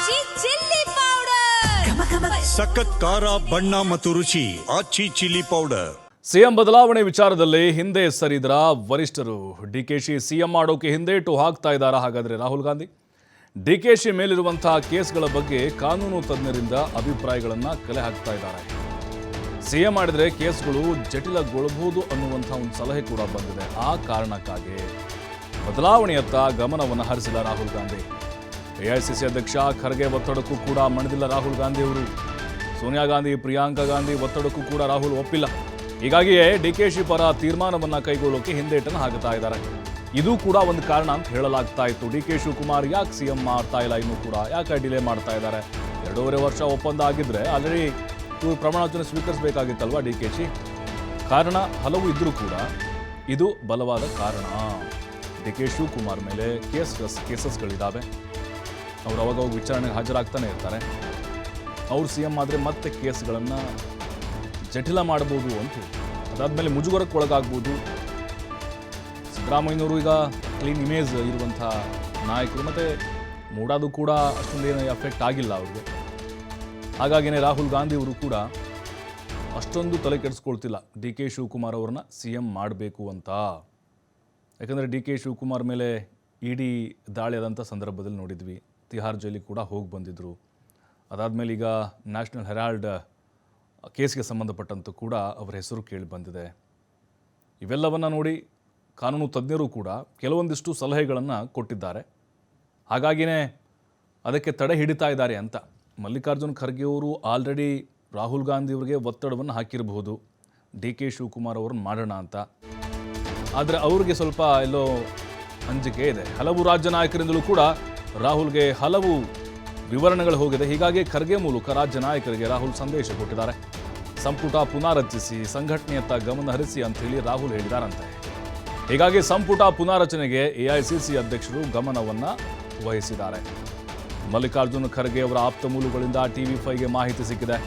ಆಚಿ chilli powder, ಸಖತ್ ಖಾರ ಬಣ್ಣ ಮತ್ತು ರುಚಿ ಆಚಿ ಚಿಲ್ಲಿ ಪೌಡರ್. ಸಿಎಂ ಬದಲಾವಣೆ ವಿಚಾರದಲ್ಲಿ ಹಿಂದೆ ಸರಿದ್ರ ವರಿಷ್ಠರು. ಡಿಕೆಶಿ ಸಿಎಂ ಮಾಡೋಕೆ ಹಿಂದೇಟು ಹಾಕ್ತಾ ಇದ್ದಾರಾ ಹಾಗಾದ್ರೆ ರಾಹುಲ್ ಗಾಂಧಿ? ಡಿಕೆಶಿ ಮೇಲಿರುವಂತಹ ಕೇಸ್ಗಳ ಬಗ್ಗೆ ಕಾನೂನು ತಜ್ಞರಿಂದ ಅಭಿಪ್ರಾಯಗಳನ್ನ ಕಲೆ ಹಾಕ್ತಾ ಇದ್ದಾರೆ. ಸಿಎಂ ಮಾಡಿದ್ರೆ ಕೇಸ್ಗಳು ಜಟಿಲಗೊಳ್ಳಬಹುದು ಅನ್ನುವಂತಹ ಒಂದು ಸಲಹೆ ಕೂಡ ಬಂದಿದೆ. ಆ ಕಾರಣಕ್ಕಾಗಿ ಬದಲಾವಣೆಯತ್ತ ಗಮನವನ್ನು ಹರಿಸಿಲ್ಲ ರಾಹುಲ್ ಗಾಂಧಿ. ಎಐಸಿಸಿ ಅಧ್ಯಕ್ಷ ಖರ್ಗೆ ಒತ್ತಡಕ್ಕೂ ಕೂಡ ಮಣಿದಿಲ್ಲ ರಾಹುಲ್ ಗಾಂಧಿ ಅವರು. ಸೋನಿಯಾ ಗಾಂಧಿ, ಪ್ರಿಯಾಂಕಾ ಗಾಂಧಿ ಒತ್ತಡಕ್ಕೂ ಕೂಡ ರಾಹುಲ್ ಒಪ್ಪಿಲ್ಲ. ಹೀಗಾಗಿಯೇ ಡಿಕೆಶಿ ಪರ ತೀರ್ಮಾನವನ್ನ ಕೈಗೊಳ್ಳೋಕೆ ಹಿಂದೇಟನ್ನು ಹಾಕುತ್ತಾ ಇದ್ದಾರೆ. ಇದು ಕೂಡ ಒಂದು ಕಾರಣ ಅಂತ ಹೇಳಲಾಗ್ತಾ ಇತ್ತು. ಡಿಕೆ ಶಿವಕುಮಾರ್ ಯಾಕೆ ಸಿಎಂ ಮಾಡ್ತಾ ಇಲ್ಲ, ಇನ್ನೂ ಕೂಡ ಯಾಕೆ ಡಿಲೇ ಮಾಡ್ತಾ ಇದ್ದಾರೆ? 2.5 ವರ್ಷ ಒಪ್ಪಂದ ಆಗಿದ್ರೆ ಆಲ್ರೆಡಿ ಇವರು ಪ್ರಮಾಣವಚನ ಸ್ವೀಕರಿಸಬೇಕಾಗಿತ್ತಲ್ವಾ ಡಿಕೆಶಿ? ಕಾರಣ ಹಲವು ಇದ್ರೂ ಕೂಡ ಇದು ಬಲವಾದ ಕಾರಣ. ಡಿಕೆ ಶಿವಕುಮಾರ್ ಮೇಲೆ ಕೇಸಸ್ಗಳಿದ್ದಾವೆ. ಅವರು ಅವಾಗ ವಿಚಾರಣೆಗೆ ಹಾಜರಾಗ್ತಾನೆ ಇರ್ತಾರೆ. ಅವ್ರು ಸಿಎಂ ಆದರೆ ಮತ್ತೆ ಕೇಸ್ಗಳನ್ನು ಜಟಿಲ ಮಾಡಬಹುದು ಅಂತ ಹೇಳಿ, ಅದಾದಮೇಲೆ ಮುಜುಗರಕ್ಕೆ ಒಳಗಾಗ್ಬೋದು. ಸಿದ್ದರಾಮಯ್ಯನವರು ಈಗ ಕ್ಲೀನ್ ಇಮೇಜ್ ಇರುವಂಥ ನಾಯಕರು, ಮತ್ತು ಮೂಡಾದು ಕೂಡ ಅಷ್ಟೊಂದೇನು ಎಫೆಕ್ಟ್ ಆಗಿಲ್ಲ ಅವ್ರಿಗೆ. ಹಾಗಾಗಿಯೇ ರಾಹುಲ್ ಗಾಂಧಿ ಅವರು ಕೂಡ ಅಷ್ಟೊಂದು ತಲೆ ಕೆಡಿಸ್ಕೊಳ್ತಿಲ್ಲ ಡಿ ಕೆ ಶಿವಕುಮಾರ್ ಅವ್ರನ್ನ ಸಿಎಂ ಮಾಡಬೇಕು ಅಂತ. ಯಾಕಂದರೆ ಡಿ ಕೆ ಶಿವಕುಮಾರ್ ಮೇಲೆ ಇಡಿ ದಾಳಿ ಆದಂಥ ಸಂದರ್ಭದಲ್ಲಿ ನೋಡಿದ್ವಿ. ತಿಹಾರ್ ಜೈಲಿಗೆ ಕೂಡ ಹೋಗಿ ಬಂದಿದ್ದರು. ಅದಾದಮೇಲೆ ಈಗ ನ್ಯಾಷನಲ್ ಹೆರಾಲ್ಡ್ ಕೇಸ್ಗೆ ಸಂಬಂಧಪಟ್ಟಂತೂ ಕೂಡ ಅವರ ಹೆಸರು ಕೇಳಿ ಬಂದಿದೆ. ಇವೆಲ್ಲವನ್ನು ನೋಡಿ ಕಾನೂನು ತಜ್ಞರು ಕೂಡ ಕೆಲವೊಂದಿಷ್ಟು ಸಲಹೆಗಳನ್ನು ಕೊಟ್ಟಿದ್ದಾರೆ. ಹಾಗಾಗಿಯೇ ಅದಕ್ಕೆ ತಡೆ ಹಿಡಿತಾ ಇದ್ದಾರೆ ಅಂತ. ಮಲ್ಲಿಕಾರ್ಜುನ್ ಖರ್ಗೆ ಅವರು ಆಲ್ರೆಡಿ ರಾಹುಲ್ ಗಾಂಧಿ ಅವರಿಗೆ ಒತ್ತಡವನ್ನು ಹಾಕಿರಬಹುದು, ಡಿ ಕೆ ಶಿವಕುಮಾರ್ ಅವ್ರನ್ನ ಮಾಡೋಣ ಅಂತ. ಆದರೆ ಅವ್ರಿಗೆ ಸ್ವಲ್ಪ ಎಲ್ಲೋ ಅಂಜಿಕೆ ಇದೆ. ಹಲವು ರಾಜ್ಯ ನಾಯಕರಿಂದಲೂ ಕೂಡ ರಾಹುಲ್ಗೆ ಹಲವು ವಿವರಣೆಗಳು ಹೋಗಿದೆ. ಹೀಗಾಗಿ ಖರ್ಗೆ ಮೂಲಕ ರಾಜ್ಯ ನಾಯಕರಿಗೆ ರಾಹುಲ್ ಸಂದೇಶ ಕೊಟ್ಟಿದ್ದಾರೆ. ಸಂಪುಟ ಪುನಾರಚಿಸಿ, ಸಂಘಟನೆಯತ್ತ ಗಮನ ಹರಿಸಿ ಅಂತ ಹೇಳಿ ರಾಹುಲ್ ಹೇಳಿದಾರಂತೆ. ಹೀಗಾಗಿ ಸಂಪುಟ ಪುನಾರಚನೆಗೆ ಎಐಸಿಸಿ ಅಧ್ಯಕ್ಷರು ಗಮನವನ್ನು ವಹಿಸಿದ್ದಾರೆ. ಮಲ್ಲಿಕಾರ್ಜುನ್ ಖರ್ಗೆ ಅವರ ಆಪ್ತ ಮೂಲಗಳಿಂದ TV5ಗೆ ಮಾಹಿತಿ ಸಿಕ್ಕಿದೆ.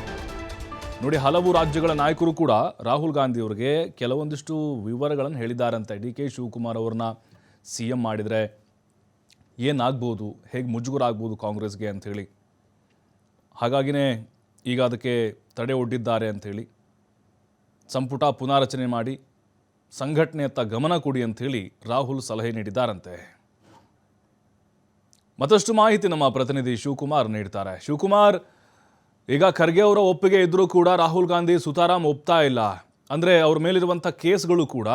ನೋಡಿ, ಹಲವು ರಾಜ್ಯಗಳ ನಾಯಕರು ಕೂಡ ರಾಹುಲ್ ಗಾಂಧಿ ಅವರಿಗೆ ಕೆಲವೊಂದಿಷ್ಟು ವಿವರಗಳನ್ನು ಹೇಳಿದ್ದಾರಂತೆ. ಡಿ ಕೆ ಶಿವಕುಮಾರ್ ಅವ್ರನ್ನ ಸಿಎಂ ಮಾಡಿದರೆ ಏನಾಗ್ಬೋದು, ಹೇಗೆ ಮುಜುಗರ ಆಗ್ಬೋದು ಕಾಂಗ್ರೆಸ್ಗೆ ಅಂಥೇಳಿ. ಹಾಗಾಗಿಯೇ ಈಗ ಅದಕ್ಕೆ ತಡೆ ಒಡ್ಡಿದ್ದಾರೆ ಅಂಥೇಳಿ ಸಂಪುಟ ಪುನಾರಚನೆ ಮಾಡಿ ಸಂಘಟನೆಯತ್ತ ಗಮನ ಕೊಡಿ ಅಂಥೇಳಿ ರಾಹುಲ್ ಸಲಹೆ ನೀಡಿದ್ದಾರಂತೆ. ಮತ್ತಷ್ಟು ಮಾಹಿತಿ ನಮ್ಮ ಪ್ರತಿನಿಧಿ ಶಿವಕುಮಾರ್ ನೀಡ್ತಾರೆ. ಶಿವಕುಮಾರ್, ಈಗ ಖರ್ಗೆ ಅವರ ಒಪ್ಪಿಗೆ ಇದ್ದರೂ ಕೂಡ ರಾಹುಲ್ ಗಾಂಧಿ ಸುತಾರಾಮ್ ಒಪ್ತಾ ಇಲ್ಲ. ಅಂದರೆ ಅವ್ರ ಮೇಲಿರುವಂಥ ಕೇಸ್ಗಳು ಕೂಡ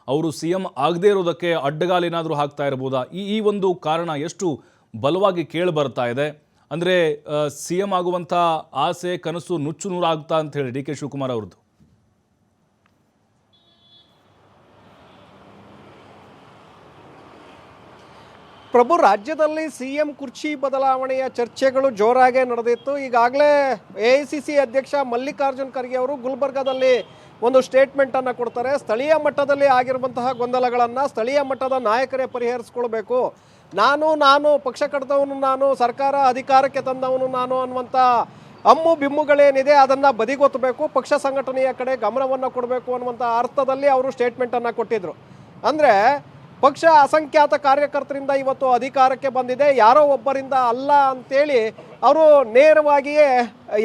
ಅವರು ಸಿಎಂ ಆಗದೇ ಇರೋದಕ್ಕೆ ಅಡ್ಡಗಾಲೇನಾದರೂ ಹಾಕ್ತಾ ಇರ್ಬೋದಾ? ಈ ಒಂದು ಕಾರಣ ಎಷ್ಟು ಬಲವಾಗಿ ಕೇಳಿ ಬರ್ತಾ ಇದೆ. ಅಂದರೆ ಸಿಎಂ ಆಗುವಂಥ ಆಸೆ, ಕನಸು ನುಚ್ಚು ನೂರಾಗ್ತಾ ಅಂತ ಹೇಳಿ ಡಿ ಕೆ ಶಿವಕುಮಾರ್ ಅವ್ರದ್ದು. ಪ್ರಭು, ರಾಜ್ಯದಲ್ಲಿ ಸಿಎಂ ಕುರ್ಚಿ ಬದಲಾವಣೆಯ ಚರ್ಚೆಗಳು ಜೋರಾಗೇ ನಡೆದಿತ್ತು. ಈಗಾಗಲೇ ಎಐಸಿಸಿ ಅಧ್ಯಕ್ಷ ಮಲ್ಲಿಕಾರ್ಜುನ್ ಖರ್ಗೆ ಅವರು ಗುಲ್ಬರ್ಗಾದಲ್ಲಿ ಒಂದು ಸ್ಟೇಟ್ಮೆಂಟನ್ನು ಕೊಡ್ತಾರೆ. ಸ್ಥಳೀಯ ಮಟ್ಟದಲ್ಲಿ ಆಗಿರುವಂತಹ ಗೊಂದಲಗಳನ್ನು ಸ್ಥಳೀಯ ಮಟ್ಟದ ನಾಯಕರೇ ಪರಿಹರಿಸ್ಕೊಳ್ಬೇಕು. ನಾನು ಪಕ್ಷ ಕಟ್ಟಿದವನು, ನಾನು ಸರ್ಕಾರ ಅಧಿಕಾರಕ್ಕೆ ತಂದವನು ನಾನು ಅನ್ನುವಂಥ ಅಮ್ಮು ಬಿಮ್ಮುಗಳೇನಿದೆ ಅದನ್ನು ಬದಿಗೊತ್ತಬೇಕು, ಪಕ್ಷ ಸಂಘಟನೆಯ ಕಡೆ ಗಮನವನ್ನು ಕೊಡಬೇಕು ಅನ್ನುವಂಥ ಅರ್ಥದಲ್ಲಿ ಅವರು ಸ್ಟೇಟ್ಮೆಂಟನ್ನು ಕೊಟ್ಟಿದ್ದರು. ಅಂದರೆ ಪಕ್ಷ ಅಸಂಖ್ಯಾತ ಕಾರ್ಯಕರ್ತರಿಂದ ಇವತ್ತು ಅಧಿಕಾರಕ್ಕೆ ಬಂದಿದೆ, ಯಾರೋ ಒಬ್ಬರಿಂದ ಅಲ್ಲ ಅಂತೇಳಿ ಅವರು ನೇರವಾಗಿಯೇ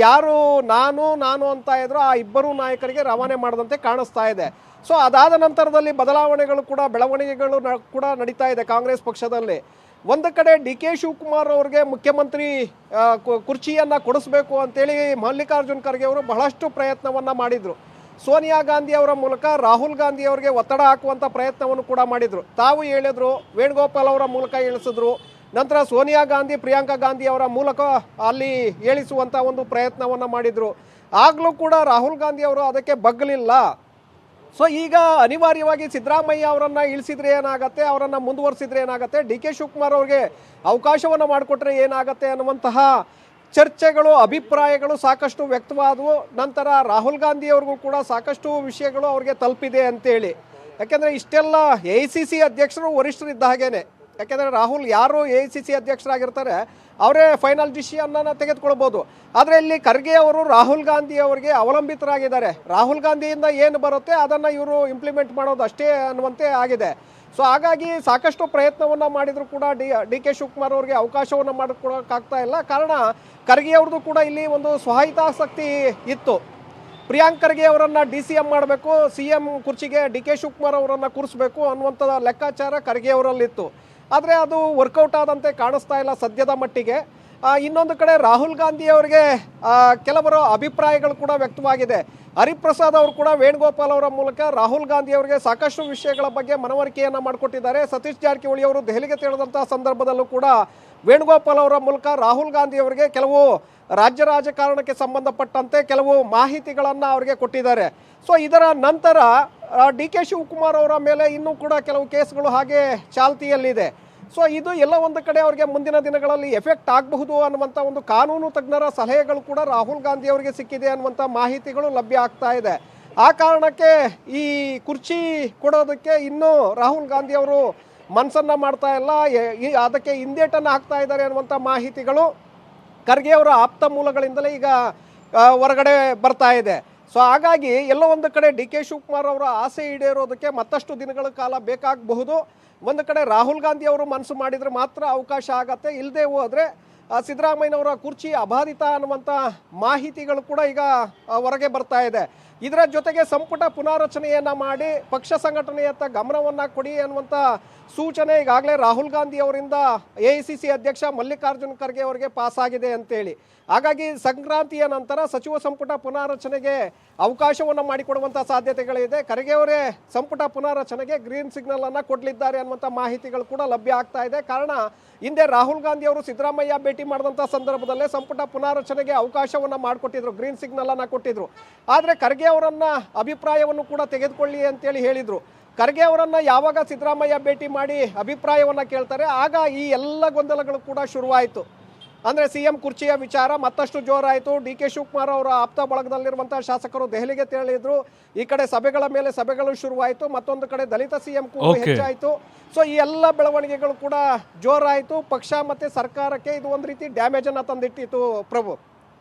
ಯಾರು ನಾನು ಅಂತ ಇದ್ರು ಆ ಇಬ್ಬರು ನಾಯಕರಿಗೆ ರವಾನೆ ಮಾಡದಂತೆ ಕಾಣಿಸ್ತಾ ಇದೆ. ಸೊ ಅದಾದ ನಂತರದಲ್ಲಿ ಬದಲಾವಣೆಗಳು ಕೂಡ, ಬೆಳವಣಿಗೆಗಳು ಕೂಡ ನಡೀತಾ ಇದೆ ಕಾಂಗ್ರೆಸ್ ಪಕ್ಷದಲ್ಲಿ. ಒಂದು ಕಡೆ ಡಿ ಕೆ ಶಿವಕುಮಾರ್ ಅವ್ರಿಗೆ ಮುಖ್ಯಮಂತ್ರಿ ಕುರ್ಚಿಯನ್ನು ಕೊಡಿಸ್ಬೇಕು ಅಂತೇಳಿ ಮಲ್ಲಿಕಾರ್ಜುನ್ ಖರ್ಗೆ ಅವರು ಬಹಳಷ್ಟು ಪ್ರಯತ್ನವನ್ನು ಮಾಡಿದರು. ಸೋನಿಯಾ ಗಾಂಧಿ ಅವರ ಮೂಲಕ ರಾಹುಲ್ ಗಾಂಧಿ ಅವರಿಗೆ ಒತ್ತಡ ಹಾಕುವಂಥ ಪ್ರಯತ್ನವನ್ನು ಕೂಡ ಮಾಡಿದರು. ತಾವು ಹೇಳಿದ್ರು, ವೇಣುಗೋಪಾಲ್ ಅವರ ಮೂಲಕ ಹೇಳಿಸಿದ್ರು. ನಂತರ ಸೋನಿಯಾ ಗಾಂಧಿ, ಪ್ರಿಯಾಂಕಾ ಗಾಂಧಿ ಅವರ ಮೂಲಕ ಅಲ್ಲಿ ಹೇಳಿಸುವಂಥ ಒಂದು ಪ್ರಯತ್ನವನ್ನು ಮಾಡಿದರು. ಆಗಲೂ ಕೂಡ ರಾಹುಲ್ ಗಾಂಧಿ ಅವರು ಅದಕ್ಕೆ ಬಗ್ಗಲಿಲ್ಲ. ಸೊ ಈಗ ಅನಿವಾರ್ಯವಾಗಿ ಸಿದ್ದರಾಮಯ್ಯ ಅವರನ್ನು ಇಳಿಸಿದ್ರೆ ಏನಾಗುತ್ತೆ, ಅವರನ್ನು ಮುಂದುವರಿಸಿದ್ರೆ ಏನಾಗುತ್ತೆ, ಡಿ ಕೆ ಶಿವಕುಮಾರ್ ಅವ್ರಿಗೆ ಅವಕಾಶವನ್ನು ಮಾಡಿಕೊಟ್ರೆ ಏನಾಗುತ್ತೆ ಅನ್ನುವಂತಹ ಚರ್ಚೆಗಳು, ಅಭಿಪ್ರಾಯಗಳು ಸಾಕಷ್ಟು ವ್ಯಕ್ತವಾದವು. ನಂತರ ರಾಹುಲ್ ಗಾಂಧಿ ಅವ್ರಿಗೂ ಕೂಡ ಸಾಕಷ್ಟು ವಿಷಯಗಳು ಅವ್ರಿಗೆ ತಲುಪಿದೆ ಅಂತೇಳಿ. ಯಾಕೆಂದರೆ ಇಷ್ಟೆಲ್ಲ ಎಐಸಿಸಿ ಅಧ್ಯಕ್ಷರು ವರಿಷ್ಠರಿದ್ದ ಹಾಗೇನೆ. ಯಾಕೆಂದರೆ ರಾಹುಲ್ ಯಾರು ಎಐಸಿಸಿ ಅಧ್ಯಕ್ಷರಾಗಿರ್ತಾರೆ ಅವರೇ ಫೈನಲ್ ಡಿಸಿಷನ್ನ ತೆಗೆದುಕೊಳ್ಬೋದು. ಆದರೆ ಇಲ್ಲಿ ಖರ್ಗೆ ಅವರು ರಾಹುಲ್ ಗಾಂಧಿ ಅವರಿಗೆ ಅವಲಂಬಿತರಾಗಿದ್ದಾರೆ. ರಾಹುಲ್ ಗಾಂಧಿಯಿಂದ ಏನು ಬರುತ್ತೆ ಅದನ್ನು ಇವರು ಇಂಪ್ಲಿಮೆಂಟ್ ಮಾಡೋದು ಅಷ್ಟೇ ಅನ್ನುವಂತೆ ಆಗಿದೆ. ಸೊ ಹಾಗಾಗಿ ಸಾಕಷ್ಟು ಪ್ರಯತ್ನವನ್ನು ಮಾಡಿದ್ರು ಕೂಡ ಡಿ ಕೆ ಶಿವಕುಮಾರ್ ಅವರಿಗೆ ಅವಕಾಶವನ್ನು ಮಾಡಿಕೊಡೋಕ್ಕಾಗ್ತಾ ಇಲ್ಲ. ಕಾರಣ ಖರ್ಗೆ ಅವ್ರದ್ದು ಕೂಡ ಇಲ್ಲಿ ಒಂದು ಸ್ವಹಿತಾಸಕ್ತಿ ಇತ್ತು. ಪ್ರಿಯಾಂಕ್ ಖರ್ಗೆ ಅವರನ್ನು DCM ಮಾಡಬೇಕು, CM ಕುರ್ಚಿಗೆ ಡಿ ಕೆ ಶಿವಕುಮಾರ್ ಅವರನ್ನು ಕೂರಿಸಬೇಕು ಅನ್ನುವಂಥ ಲೆಕ್ಕಾಚಾರ ಖರ್ಗೆ ಅವರಲ್ಲಿತ್ತು. ಆದರೆ ಅದು ವರ್ಕೌಟ್ ಆದಂತೆ ಕಾಣಿಸ್ತಾ ಇಲ್ಲ ಸದ್ಯದ ಮಟ್ಟಿಗೆ. ಇನ್ನೊಂದು ಕಡೆ ರಾಹುಲ್ ಗಾಂಧಿ ಅವರಿಗೆ ಕೆಲವರು ಅಭಿಪ್ರಾಯಗಳು ಕೂಡ ವ್ಯಕ್ತವಾಗಿದೆ. ಹರಿಪ್ರಸಾದ್ ಅವರು ಕೂಡ ವೇಣುಗೋಪಾಲ್ ಅವರ ಮೂಲಕ ರಾಹುಲ್ ಗಾಂಧಿ ಅವರಿಗೆ ಸಾಕಷ್ಟು ವಿಷಯಗಳ ಬಗ್ಗೆ ಮನವರಿಕೆಯನ್ನು ಮಾಡಿಕೊಟ್ಟಿದ್ದಾರೆ. ಸತೀಶ್ ಜಾರಕಿಹೊಳಿ ಅವರು ದೆಹಲಿಗೆ ತೆರಳಿದಂತಹ ಸಂದರ್ಭದಲ್ಲೂ ಕೂಡ ವೇಣುಗೋಪಾಲ್ ಅವರ ಮೂಲಕ ರಾಹುಲ್ ಗಾಂಧಿ ಅವರಿಗೆ ಕೆಲವು ರಾಜ್ಯ ರಾಜಕಾರಣಕ್ಕೆ ಸಂಬಂಧಪಟ್ಟಂತೆ ಕೆಲವು ಮಾಹಿತಿಗಳನ್ನು ಅವರಿಗೆ ಕೊಟ್ಟಿದ್ದಾರೆ. ಸೊ ಇದರ ನಂತರ ಡಿ ಕೆ ಶಿವಕುಮಾರ್ ಅವರ ಮೇಲೆ ಇನ್ನೂ ಕೂಡ ಕೆಲವು ಕೇಸ್ಗಳು ಹಾಗೆ ಚಾಲ್ತಿಯಲ್ಲಿದೆ. ಸೊ ಇದು ಎಲ್ಲ ಒಂದು ಕಡೆ ಅವರಿಗೆ ಮುಂದಿನ ದಿನಗಳಲ್ಲಿ ಎಫೆಕ್ಟ್ ಆಗಬಹುದು ಅನ್ನುವಂಥ ಒಂದು ಕಾನೂನು ತಜ್ಞರ ಸಲಹೆಗಳು ಕೂಡ ರಾಹುಲ್ ಗಾಂಧಿ ಅವರಿಗೆ ಸಿಕ್ಕಿದೆ ಅನ್ನುವಂಥ ಮಾಹಿತಿಗಳು ಲಭ್ಯ ಆಗ್ತಾ ಇದೆ. ಆ ಕಾರಣಕ್ಕೆ ಈ ಕುರ್ಚಿ ಕೊಡೋದಕ್ಕೆ ಇನ್ನೂ ರಾಹುಲ್ ಗಾಂಧಿ ಅವರು ಮನಸ್ಸನ್ನು ಮಾಡ್ತಾ ಇಲ್ಲ, ಅದಕ್ಕೆ ಹಿಂದೇಟನ್ನು ಹಾಕ್ತಾ ಇದ್ದಾರೆ ಅನ್ನುವಂಥ ಮಾಹಿತಿಗಳು ಖರ್ಗೆ ಅವರ ಆಪ್ತ ಮೂಲಗಳಿಂದಲೇ ಈಗ ಹೊರಗಡೆ ಬರ್ತಾ ಇದೆ. ಸೊ ಹಾಗಾಗಿ ಎಲ್ಲೋ ಒಂದು ಕಡೆ ಡಿ ಕೆ ಶಿವಕುಮಾರ್ ಅವರ ಆಸೆ ಈಡೇರೋದಕ್ಕೆ ಮತ್ತಷ್ಟು ದಿನಗಳ ಕಾಲ ಬೇಕಾಗಬಹುದು. ಒಂದು ಕಡೆ ರಾಹುಲ್ ಗಾಂಧಿ ಅವರು ಮನಸ್ಸು ಮಾಡಿದರೆ ಮಾತ್ರ ಅವಕಾಶ ಆಗತ್ತೆ, ಇಲ್ಲದೆ ಹೋದರೆ ಸಿದ್ದರಾಮಯ್ಯನವರ ಕುರ್ಚಿ ಅಬಾಧಿತ ಅನ್ನುವಂಥ ಮಾಹಿತಿಗಳು ಕೂಡ ಈಗ ಹೊರಗೆ ಬರ್ತಾ ಇದೆ. ಇದರ ಜೊತೆಗೆ ಸಂಪುಟ ಪುನಾರಚನೆಯನ್ನು ಮಾಡಿ ಪಕ್ಷ ಸಂಘಟನೆಯತ್ತ ಗಮನವನ್ನು ಕೊಡಿ ಅನ್ನುವಂಥ ಸೂಚನೆ ಈಗಾಗಲೇ ರಾಹುಲ್ ಗಾಂಧಿ ಅವರಿಂದ AICC ಅಧ್ಯಕ್ಷ ಮಲ್ಲಿಕಾರ್ಜುನ್ ಖರ್ಗೆ ಅವರಿಗೆ ಪಾಸ್ ಆಗಿದೆ ಅಂತೇಳಿ. ಹಾಗಾಗಿ ಸಂಕ್ರಾಂತಿಯ ನಂತರ ಸಚಿವ ಸಂಪುಟ ಪುನಾರಚನೆಗೆ ಅವಕಾಶವನ್ನು ಮಾಡಿಕೊಡುವಂಥ ಸಾಧ್ಯತೆಗಳಿದೆ. ಖರ್ಗೆ ಅವರೇ ಸಂಪುಟ ಪುನಾರಚನೆಗೆ ಗ್ರೀನ್ ಸಿಗ್ನಲ್ ಅನ್ನು ಕೊಡಲಿದ್ದಾರೆ ಅನ್ನುವಂಥ ಮಾಹಿತಿಗಳು ಕೂಡ ಲಭ್ಯ ಆಗ್ತಾ ಇದೆ. ಕಾರಣ ಹಿಂದೆ ರಾಹುಲ್ ಗಾಂಧಿ ಅವರು ಸಿದ್ದರಾಮಯ್ಯ ಭೇಟಿ ಮಾಡಿದಂಥ ಸಂದರ್ಭದಲ್ಲೇ ಸಂಪುಟ ಪುನಾರಚನೆಗೆ ಅವಕಾಶವನ್ನು ಮಾಡಿಕೊಟ್ಟಿದ್ರು, ಗ್ರೀನ್ ಸಿಗ್ನಲ್ ಅನ್ನು ಕೊಟ್ಟಿದ್ರು. ಆದರೆ ಖರ್ಗೆ ಅವರನ್ನ ಅಭಿಪ್ರಾಯವನ್ನು ಕೂಡ ತೆಗೆದುಕೊಳ್ಳಿ ಅಂತೇಳಿ ಹೇಳಿದರು. ಖರ್ಗೆ ಅವರನ್ನು ಯಾವಾಗ ಸಿದ್ದರಾಮಯ್ಯ ಭೇಟಿ ಮಾಡಿ ಅಭಿಪ್ರಾಯವನ್ನು ಕೇಳ್ತಾರೆ ಆಗ ಈ ಎಲ್ಲ ಗೊಂದಲಗಳು ಕೂಡ ಶುರುವಾಯಿತು. ಅಂದರೆ CM ಕುರ್ಚಿಯ ವಿಚಾರ ಮತ್ತಷ್ಟು ಜೋರಾಯಿತು. ಡಿ ಕೆ ಶಿವಕುಮಾರ್ ಅವರ ಆಪ್ತ ಬಳಗದಲ್ಲಿರುವಂಥ ಶಾಸಕರು ದೆಹಲಿಗೆ ತೆರಳಿದ್ರು. ಈ ಕಡೆ ಸಭೆಗಳ ಮೇಲೆ ಸಭೆಗಳು ಶುರುವಾಯಿತು, ಮತ್ತೊಂದು ಕಡೆ ದಲಿತ CM ಕೂಡ ಹೆಚ್ಚಾಯಿತು. ಸೊ ಈ ಎಲ್ಲ ಬೆಳವಣಿಗೆಗಳು ಕೂಡ ಜೋರಾಯಿತು. ಪಕ್ಷ ಮತ್ತು ಸರ್ಕಾರಕ್ಕೆ ಇದು ಒಂದು ರೀತಿ ಡ್ಯಾಮೇಜನ್ನು ತಂದಿಟ್ಟಿತ್ತು ಪ್ರಭು.